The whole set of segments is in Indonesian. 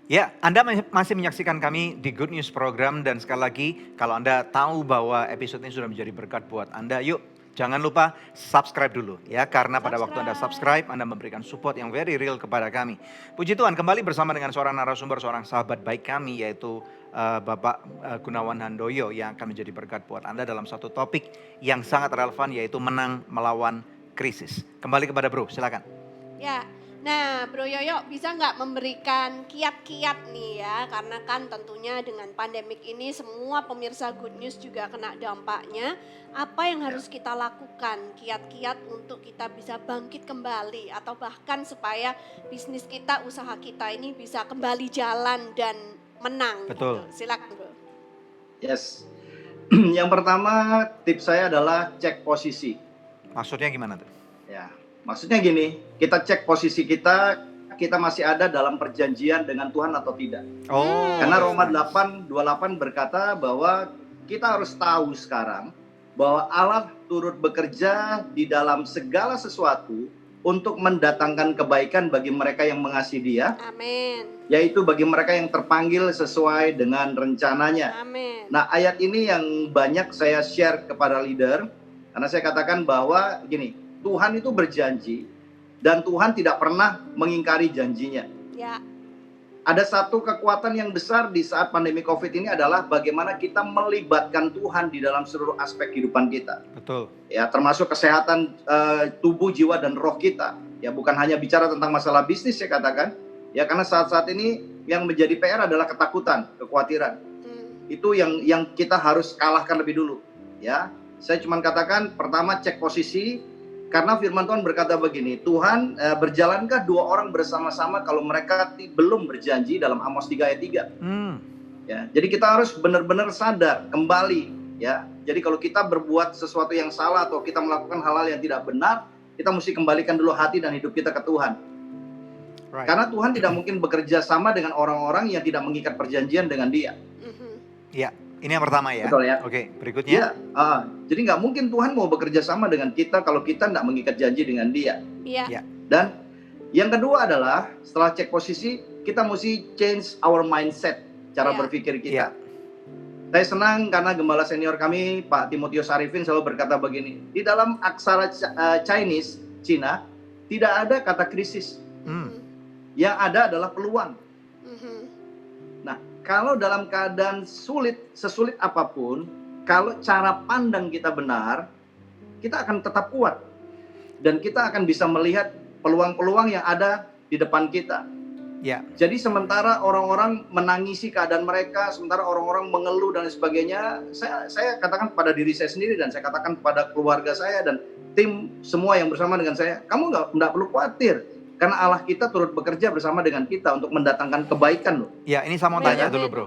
Ya, Anda masih menyaksikan kami di Good News Program dan sekali lagi kalau Anda tahu bahwa episode ini sudah menjadi berkat buat Anda, yuk jangan lupa subscribe dulu ya, karena pada waktu Anda subscribe, Anda memberikan support yang very real kepada kami. Puji Tuhan, kembali bersama dengan seorang narasumber, seorang sahabat baik kami yaitu Bapak Gunawan Handoyo yang akan menjadi berkat buat Anda dalam satu topik yang sangat relevan yaitu menang melawan krisis. Kembali kepada Bro, silakan. Ya, nah Bro Yoyo bisa nggak memberikan kiat-kiat nih ya, karena kan tentunya dengan pandemik ini semua pemirsa Good News juga kena dampaknya. Apa yang harus kita lakukan, kiat-kiat untuk kita bisa bangkit kembali atau bahkan supaya bisnis kita, usaha kita ini bisa kembali jalan dan menang. Betul. Gitu. Silakan Bro. Yes, yang pertama tips saya adalah cek posisi. Maksudnya gimana tuh? Ya, maksudnya gini, kita cek posisi kita masih ada dalam perjanjian dengan Tuhan atau tidak. Oh. Karena Roma 8:28 berkata bahwa kita harus tahu sekarang bahwa Allah turut bekerja di dalam segala sesuatu untuk mendatangkan kebaikan bagi mereka yang mengasihi Dia. Amin. Yaitu bagi mereka yang terpanggil sesuai dengan rencananya. Amin. Nah, ayat ini yang banyak saya share kepada leader, karena saya katakan bahwa gini, Tuhan itu berjanji dan Tuhan tidak pernah mengingkari janjinya. Ya. Ada satu kekuatan yang besar di saat pandemi COVID ini adalah bagaimana kita melibatkan Tuhan di dalam seluruh aspek kehidupan kita. Betul. Ya, termasuk kesehatan tubuh, jiwa dan roh kita. Ya, bukan hanya bicara tentang masalah bisnis saya katakan. Ya, karena saat-saat ini yang menjadi PR adalah ketakutan, kekhawatiran. Itu yang kita harus kalahkan lebih dulu. Ya, saya cuma katakan pertama cek posisi. Karena firman Tuhan berkata begini, Tuhan berjalankah dua orang bersama-sama kalau mereka belum berjanji dalam Amos 3 ayat 3. Ya, jadi kita harus benar-benar sadar kembali. Ya, jadi kalau kita berbuat sesuatu yang salah atau kita melakukan hal-hal yang tidak benar, kita mesti kembalikan dulu hati dan hidup kita ke Tuhan. Right. Karena Tuhan tidak mungkin bekerja sama dengan orang-orang yang tidak mengikat perjanjian dengan Dia. Ya. Ini yang pertama ya. Betul ya. Oke, berikutnya. Ya, jadi nggak mungkin Tuhan mau bekerja sama dengan kita kalau kita nggak mengikat janji dengan Dia. Iya. Dan yang kedua adalah setelah cek posisi, kita mesti change our mindset, cara berpikir kita. Saya senang karena gembala senior kami, Pak Timotius Arifin selalu berkata begini, di dalam aksara Chinese, Cina, tidak ada kata krisis. Yang ada adalah peluang. Nah, kalau dalam keadaan sesulit apapun, kalau cara pandang kita benar, kita akan tetap kuat. Dan kita akan bisa melihat peluang-peluang yang ada di depan kita. Ya. Jadi sementara orang-orang menangisi keadaan mereka, sementara orang-orang mengeluh dan sebagainya, saya katakan kepada diri saya sendiri dan saya katakan kepada keluarga saya dan tim semua yang bersama dengan saya, kamu nggak perlu khawatir. Karena Allah kita turut bekerja bersama dengan kita untuk mendatangkan kebaikan loh. Ya, ini saya mau tanya dulu Bro.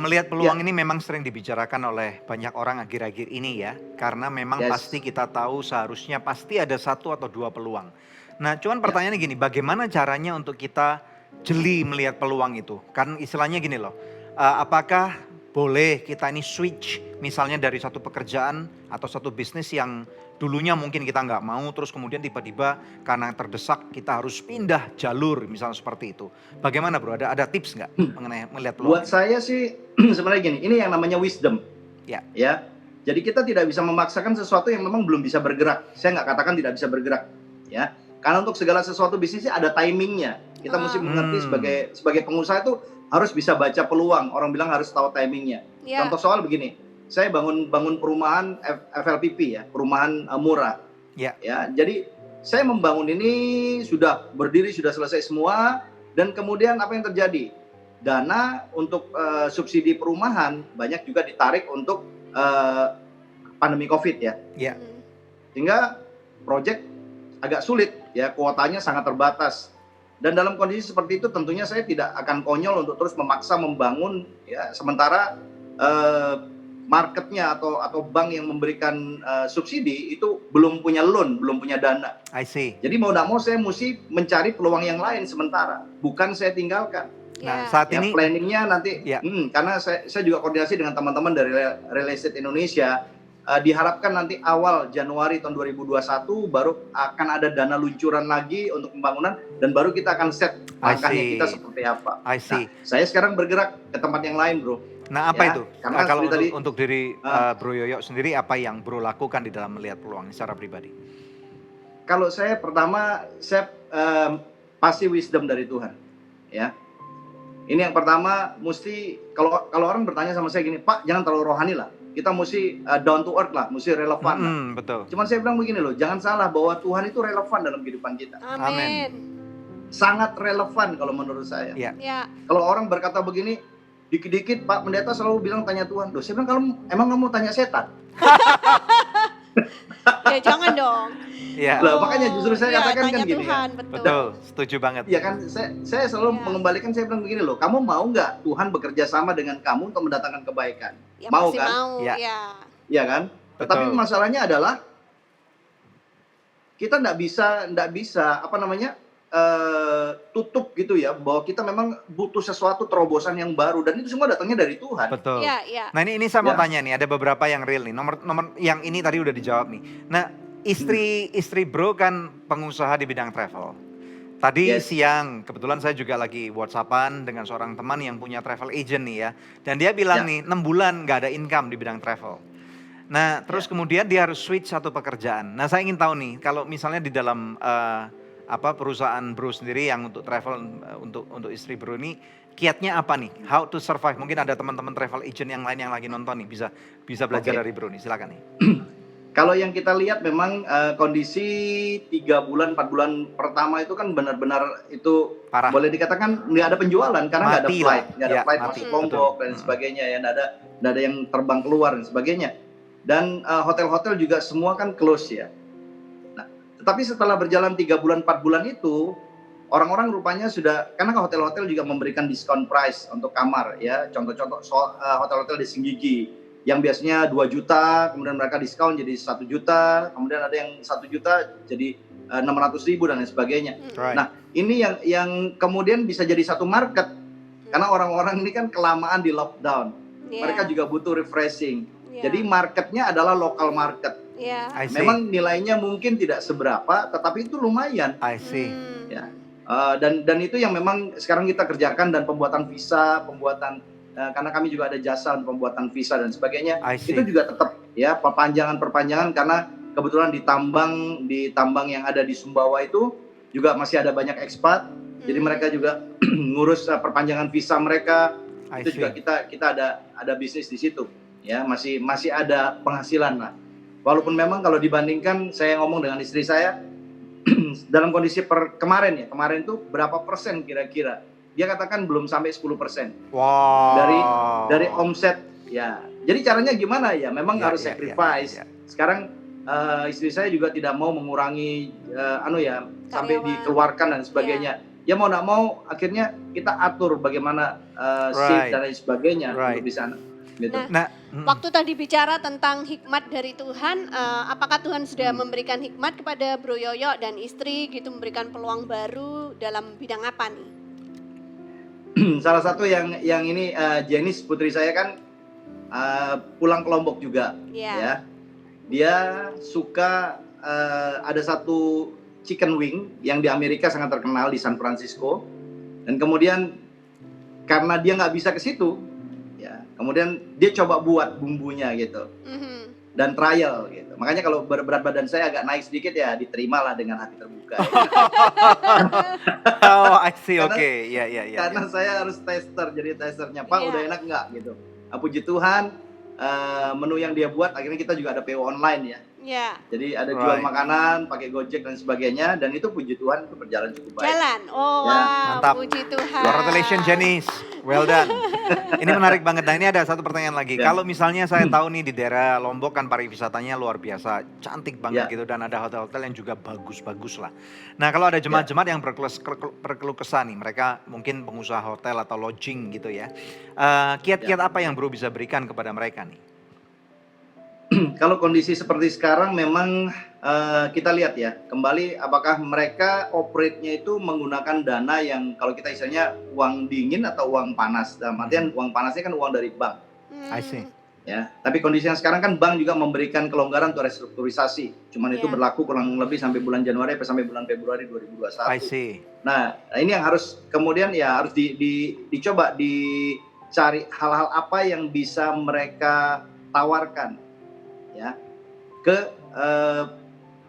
Melihat peluang ini memang sering dibicarakan oleh banyak orang akhir-akhir ini ya. Karena memang pasti kita tahu seharusnya pasti ada satu atau dua peluang. Nah, cuman pertanyaannya gini, bagaimana caranya untuk kita jeli melihat peluang itu? Kan istilahnya gini loh, apakah boleh kita ini switch misalnya dari satu pekerjaan atau satu bisnis yang dulunya mungkin kita nggak mau, terus kemudian tiba-tiba karena terdesak kita harus pindah jalur misalnya seperti itu. Bagaimana Bro? Ada tips nggak mengenai melihat peluang? Buat saya sih sebenarnya gini, ini yang namanya wisdom. Ya. Jadi kita tidak bisa memaksakan sesuatu yang memang belum bisa bergerak. Saya nggak katakan tidak bisa bergerak. Ya, karena untuk segala sesuatu bisnisnya ada timingnya. Kita mesti mengerti sebagai pengusaha itu harus bisa baca peluang. Orang bilang harus tahu timingnya. Contoh soal begini. Saya bangun perumahan FLPP ya, perumahan murah. Ya, jadi saya membangun ini sudah berdiri, sudah selesai semua, dan kemudian apa yang terjadi? Dana untuk subsidi perumahan banyak juga ditarik untuk pandemi COVID ya. Sehingga proyek agak sulit ya, kuotanya sangat terbatas. Dan dalam kondisi seperti itu tentunya saya tidak akan konyol untuk terus memaksa membangun ya, sementara marketnya atau bank yang memberikan subsidi itu belum punya loan, belum punya dana. I see. Jadi mau tidak mau saya mesti mencari peluang yang lain sementara, bukan saya tinggalkan. Nah, saat ini planningnya nanti, karena saya juga koordinasi dengan teman-teman dari Real Estate Indonesia. diharapkan nanti awal Januari tahun 2021 baru akan ada dana luncuran lagi untuk pembangunan dan baru kita akan set I langkahnya see. kita seperti apa. I see. Nah, saya sekarang bergerak ke tempat yang lain, Bro. Nah, apa Ya, itu? karena Kalau seperti tadi, untuk diri ah, Bro Yoyo sendiri, apa yang Bro lakukan di dalam melihat peluang secara pribadi? kalau saya pertama saya pasti wisdom dari Tuhan, ya. Ini yang pertama, mesti kalau orang bertanya sama saya gini, Pak, jangan terlalu rohani lah. Kita mesti down to earth lah, mesti relevan lah. Betul. Cuman saya bilang begini loh, jangan salah bahwa Tuhan itu relevan dalam kehidupan kita. Amin. Sangat relevan kalau menurut saya. Ya. Ya. Kalau orang berkata begini, dikit-dikit Pak Pendeta selalu bilang tanya Tuhan. Loh, saya bilang, kalau emang kamu tanya setan? Ya jangan dong. Ya. Loh, makanya justru saya Iya, katakan kan tanya gini Tuhan, kan. Betul, setuju banget. Ya kan, saya selalu Ya. mengembalikan, saya bilang begini loh, kamu mau nggak Tuhan bekerja sama dengan kamu untuk mendatangkan kebaikan? Ya Mau pasti kan? mau, Ya. ya. Iya kan? Tetapi Betul. masalahnya adalah kita nggak bisa apa namanya tutup gitu ya, bahwa kita memang butuh sesuatu terobosan yang baru dan itu semua datangnya dari Tuhan. Betul. Ya, ya. Nah, ini saya mau Ya. tanya nih, ada beberapa yang real nih. Nomor yang ini tadi udah dijawab nih. Nah, istri Bro kan pengusaha di bidang travel. Tadi Yes. siang kebetulan saya juga lagi WhatsAppan dengan seorang teman yang punya travel agent nih ya. Dan dia bilang Ya. nih 6 bulan nggak ada income di bidang travel. Nah, terus kemudian dia harus switch satu pekerjaan. Nah, saya ingin tahu nih, kalau misalnya di dalam perusahaan Bro sendiri yang untuk travel untuk istri Bro ini, kiatnya apa nih? How to survive? Mungkin ada teman-teman travel agent yang lain yang lagi nonton nih, bisa belajar Oke. dari Bro nih. Silakan nih. Kalau yang kita lihat memang kondisi 3 bulan 4 bulan pertama itu kan benar-benar itu Parah. boleh dikatakan nggak ada penjualan karena nggak ada Mati flight, lah. nggak ada Ya, flight mati. masuk Lombok Betul. dan sebagainya ya, nggak ada yang terbang keluar dan sebagainya. Dan hotel-hotel juga semua kan close ya. Nah, tetapi setelah berjalan 3 bulan 4 bulan itu orang-orang rupanya sudah, karena hotel-hotel juga memberikan diskon price untuk kamar ya. Contoh-contoh hotel-hotel di Singgigi yang biasanya 2 juta, kemudian mereka diskon jadi 1 juta, kemudian ada yang 1 juta jadi 600.000 dan lain sebagainya. Right. Nah, ini yang kemudian bisa jadi satu market karena orang-orang ini kan kelamaan di lockdown. Ya. Mereka juga butuh refreshing. Ya. Jadi marketnya adalah local market. Ya. I see. Memang nilainya mungkin tidak seberapa, tetapi itu lumayan. I see. Ya. Dan itu yang memang sekarang kita kerjakan, dan pembuatan visa, karena kami juga ada jasa untuk pembuatan visa dan sebagainya. I see. Itu juga tetap ya perpanjangan karena kebetulan di tambang yang ada di Sumbawa itu juga masih ada banyak ekspat. Jadi mereka juga ngurus perpanjangan visa mereka. I Itu see. juga kita ada bisnis di situ. Ya, masih ada penghasilan lah. Walaupun memang kalau dibandingkan, saya ngomong dengan istri saya dalam kondisi kemarin tuh berapa persen kira-kira? Dia katakan belum sampai 10% Wow. dari omset ya. Jadi caranya gimana ya? Memang Ya, harus ya, sacrifice. ya. Sekarang istri saya juga tidak mau mengurangi sampai Karyawan. dikeluarkan dan sebagainya. Ya mau nggak mau akhirnya kita atur bagaimana Right. shift dan lain sebagainya Right. untuk di sana. Gitu. Nah, Nah, waktu tadi bicara tentang hikmat dari Tuhan, apakah Tuhan sudah memberikan hikmat kepada Bro Yoyo dan istri gitu, memberikan peluang baru dalam bidang apa nih? Salah satu yang ini Jenis putri saya kan pulang ke Lombok juga. Ya. Ya, dia suka ada satu chicken wing yang di Amerika sangat terkenal di San Francisco, dan kemudian karena dia nggak bisa ke situ, ya kemudian dia coba buat bumbunya gitu Mhm. dan trial gitu. Makanya kalau berat badan saya agak naik sedikit ya diterimalah dengan hati terbuka. Ya. oh, I see. Karena- Oke. Ya, ya, ya. Karena saya harus tester, jadi testernya Pak Iya. udah enak nggak gitu. Puji Tuhan menu yang dia buat akhirnya kita juga ada PO online ya. Ya. Jadi ada jual Right. makanan, pakai Gojek dan sebagainya, dan itu puji Tuhan itu berjalan cukup baik. Jalan. Oh, Ya, wow, mantap. puji Tuhan. Congratulations Janice, well done. Ini menarik banget. Nah, ini ada satu pertanyaan lagi. Ya. Kalau misalnya saya tahu nih di daerah Lombok kan pariwisatanya luar biasa, cantik banget Ya. gitu, dan ada hotel-hotel yang juga bagus-bagus lah. Nah, kalau ada jemaat-jemaat yang berkeluh kesah nih, mereka mungkin pengusaha hotel atau lodging gitu ya. Kiat-kiat apa yang Bro bisa berikan kepada mereka nih? Kalau kondisi seperti sekarang memang kita lihat ya, kembali apakah mereka operate-nya itu menggunakan dana yang kalau kita istilahnya uang dingin atau uang panas. Dalam artian uang panasnya kan uang dari bank. I see. Ya, tapi kondisi yang sekarang kan bank juga memberikan kelonggaran untuk restrukturisasi. Cuman itu Iya. berlaku kurang lebih sampai bulan Januari sampai bulan Februari I 2021. see. Nah, ini yang harus kemudian ya harus dicoba dicari hal-hal apa yang bisa mereka tawarkan ya ke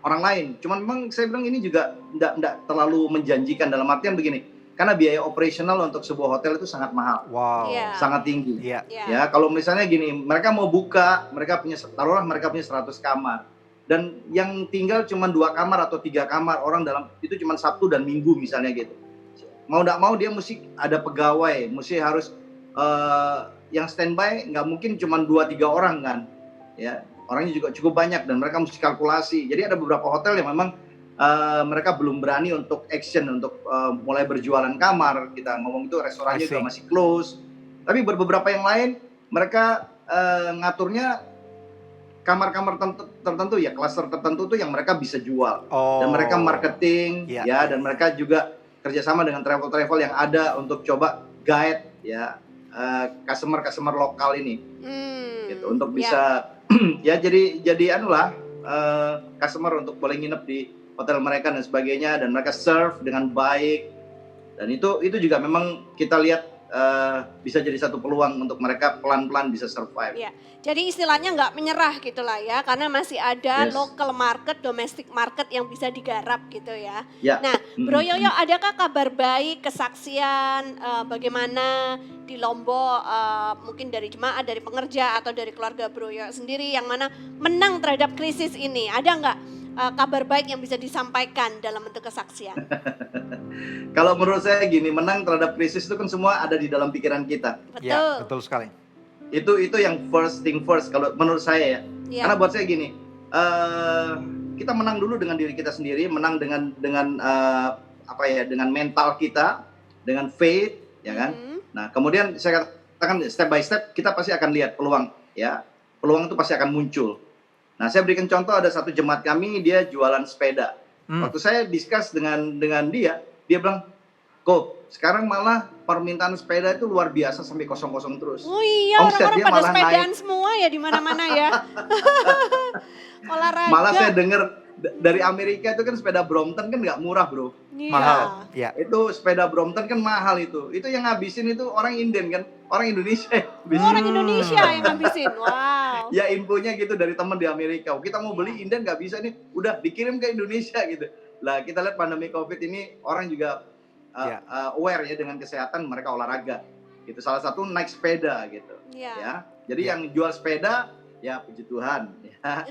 orang lain. Cuman memang saya bilang ini juga enggak terlalu menjanjikan dalam artian begini. Karena biaya operasional untuk sebuah hotel itu sangat mahal, Wow. Iya. sangat tinggi. Iya. Iya. Ya, kalau misalnya gini, mereka mau buka, taruhlah mereka punya 100 kamar. Dan yang tinggal cuma 2 kamar atau 3 kamar, orang dalam itu cuma Sabtu dan Minggu misalnya gitu. Mau enggak mau dia mesti ada pegawai, mesti harus yang standby nggak mungkin cuma 2-3 orang kan. Ya, orangnya juga cukup banyak dan mereka mesti kalkulasi. Jadi ada beberapa hotel yang memang mereka belum berani untuk action untuk mulai berjualan kamar. Kita ngomong itu restorannya juga masih close. Tapi beberapa yang lain mereka ngaturnya kamar-kamar tertentu ya, klaster tertentu tuh yang mereka bisa jual. Dan mereka marketing ya, dan mereka juga kerjasama dengan travel-travel yang ada untuk coba guide ya customer lokal ini. Gitu untuk bisa ya jadi anulah customer untuk boleh nginep di hotel mereka dan sebagainya, dan mereka serve dengan baik, dan itu juga memang kita lihat bisa jadi satu peluang untuk mereka pelan-pelan bisa survive. Ya, jadi istilahnya nggak menyerah gitulah ya, karena masih ada local market, domestic market yang bisa digarap gitu ya. Nah, Bro Yoyo, adakah kabar baik, kesaksian bagaimana di Lombok, mungkin dari jemaat, dari pengerja atau dari keluarga Bro Yoyo sendiri yang mana menang terhadap krisis ini? Ada nggak kabar baik yang bisa disampaikan dalam bentuk kesaksian? Kalau menurut saya gini, menang terhadap krisis itu kan semua ada di dalam pikiran kita. Betul. Ya, betul sekali. Itu yang first thing first kalau menurut saya ya. Karena buat saya gini, kita menang dulu dengan diri kita sendiri, menang dengan dengan mental kita, dengan faith, ya kan. Nah, kemudian saya katakan step by step kita pasti akan lihat peluang, ya. Peluang itu pasti akan muncul. Nah, saya berikan contoh, ada satu jemaat kami, dia jualan sepeda. Waktu saya discuss dengan dia bilang, "Kok, sekarang malah permintaan sepeda itu luar biasa sampai kosong-kosong terus." Oh iya, orang-orang pada sepedaan naik semua ya di mana-mana ya. Olahraga. Malah saya dengar dari Amerika itu kan sepeda Brompton kan nggak murah, Bro. Iya. Mahal. Ya. Itu sepeda Brompton kan mahal itu. Itu yang ngabisin itu orang Inden kan, orang Indonesia. Orang Indonesia yang ngabisin. Wow. Ya infonya gitu dari teman di Amerika. Kita mau beli Inden nggak bisa nih, udah dikirim ke Indonesia gitu. Lah kita lihat pandemi Covid ini orang juga aware ya dengan kesehatan, mereka olahraga. Gitu. Salah satu naik sepeda gitu. Ya. Jadi yang jual sepeda ya puji Tuhan ya.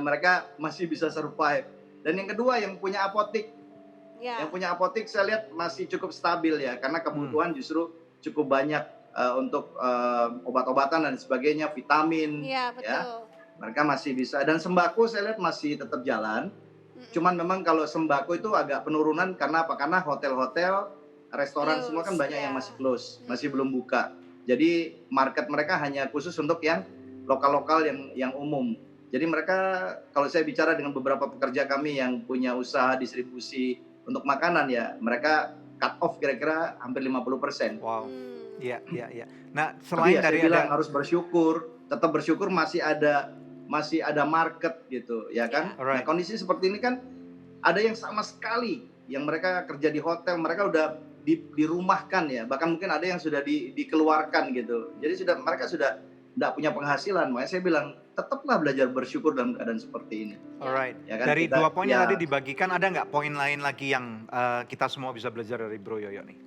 Mereka masih bisa survive. Dan yang kedua yang punya apotik. Yang punya apotik saya lihat masih cukup stabil ya, karena kebutuhan justru cukup banyak untuk obat-obatan dan sebagainya, vitamin. Iya, betul. Ya. Mereka masih bisa, dan sembako saya lihat masih tetap jalan. Cuman memang kalau sembako itu agak penurunan karena apa? Karena hotel-hotel, restoran semua kan banyak yang masih close, masih belum buka. Jadi market mereka hanya khusus untuk yang lokal-lokal yang umum. Jadi mereka, kalau saya bicara dengan beberapa pekerja kami yang punya usaha distribusi untuk makanan ya, mereka cut off kira-kira hampir 50%. Wow. Iya. Nah, selain dari saya bilang harus bersyukur, tetap bersyukur masih ada market gitu, ya kan? Nah, kondisi seperti ini kan ada yang sama sekali yang mereka kerja di hotel, mereka udah dirumahkan ya, bahkan mungkin ada yang sudah dikeluarkan gitu. Jadi mereka sudah tidak punya penghasilan. Makanya saya bilang tetaplah belajar bersyukur dalam keadaan seperti ini. Alright. Ya kan? Dari dua poin yang tadi dibagikan, ada nggak poin lain lagi yang kita semua bisa belajar dari Bro Yoyo nih?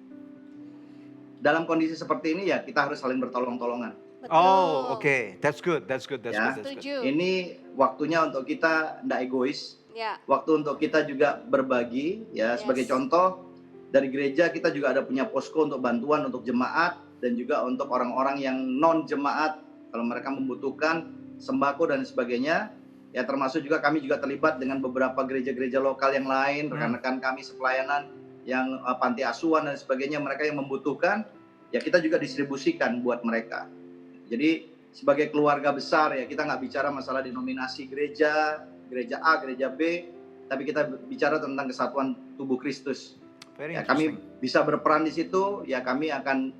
Dalam kondisi seperti ini ya kita harus saling bertolong-tolongan. Betul. Oh, oke. That's good. Setuju. Ini waktunya untuk kita tidak egois. Waktu untuk kita juga berbagi ya. Sebagai contoh, dari gereja kita juga ada punya posko untuk bantuan untuk jemaat dan juga untuk orang-orang yang non jemaat kalau mereka membutuhkan sembako dan sebagainya. Ya, termasuk juga kami juga terlibat dengan beberapa gereja-gereja lokal yang lain, rekan-rekan kami sepelayanan yang panti asuhan dan sebagainya, mereka yang membutuhkan, ya kita juga distribusikan buat mereka. Jadi sebagai keluarga besar ya, kita nggak bicara masalah denominasi gereja A, gereja B, tapi kita bicara tentang kesatuan tubuh Kristus. Ya, kami bisa berperan di situ, ya kami akan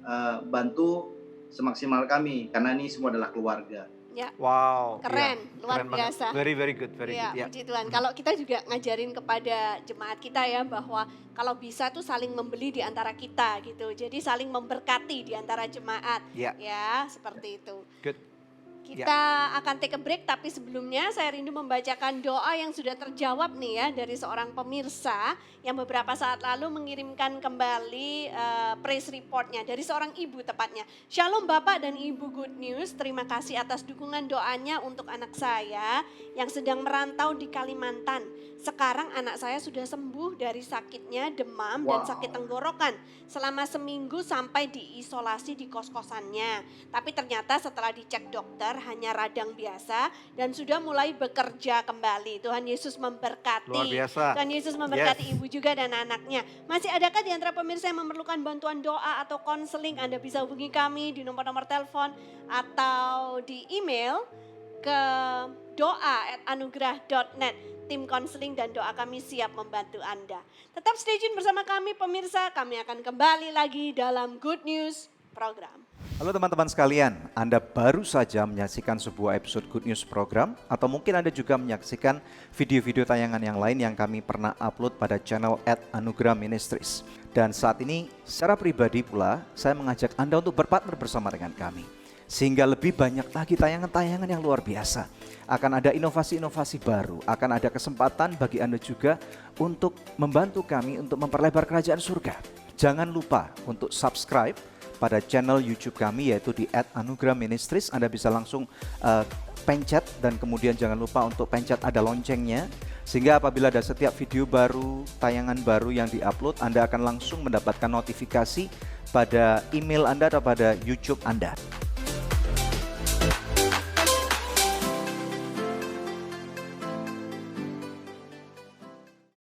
bantu semaksimal kami, karena ini semua adalah keluarga. Ya, Wow, keren, iya, luar keren banget. biasa. Very good, very Ya, good. Ya. puji Tuhan. Kalau kita juga ngajarin kepada jemaat kita ya bahwa kalau bisa tuh saling membeli di antara kita gitu. Jadi saling memberkati di antara jemaat. Ya. Ya, seperti itu. Good. Kita akan take a break, tapi sebelumnya saya rindu membacakan doa yang sudah terjawab nih ya dari seorang pemirsa yang beberapa saat lalu mengirimkan kembali praise reportnya dari seorang ibu tepatnya. Shalom Bapak dan Ibu Good News, terima kasih atas dukungan doanya untuk anak saya yang sedang merantau di Kalimantan. Sekarang anak saya sudah sembuh dari sakitnya demam dan sakit tenggorokan selama seminggu sampai diisolasi di kos-kosannya. Tapi ternyata setelah dicek dokter hanya radang biasa dan sudah mulai bekerja kembali. Tuhan Yesus memberkati. Luar biasa. Tuhan Yesus memberkati Yes. ibu juga dan anaknya. Masih adakah di antara pemirsa yang memerlukan bantuan doa atau konseling? Anda bisa hubungi kami di nomor-nomor telepon atau di email ke doa@anugerah.net. Tim konseling dan doa kami siap membantu Anda. Tetap stay tune bersama kami pemirsa, kami akan kembali lagi dalam Good News program. Halo teman-teman sekalian, Anda baru saja menyaksikan sebuah episode Good News program atau mungkin Anda juga menyaksikan video-video tayangan yang lain yang kami pernah upload pada channel @anugerah ministries. Dan saat ini secara pribadi pula saya mengajak Anda untuk berpartner bersama dengan kami. Sehingga lebih banyak lagi tayangan-tayangan yang luar biasa. Akan ada inovasi-inovasi baru, akan ada kesempatan bagi Anda juga untuk membantu kami untuk memperlebar kerajaan surga. Jangan lupa untuk subscribe pada channel YouTube kami yaitu di @anugerah ministries. Anda bisa langsung pencet dan kemudian jangan lupa untuk pencet ada loncengnya. Sehingga apabila ada setiap video baru, tayangan baru yang diupload, Anda akan langsung mendapatkan notifikasi pada email Anda atau pada YouTube Anda.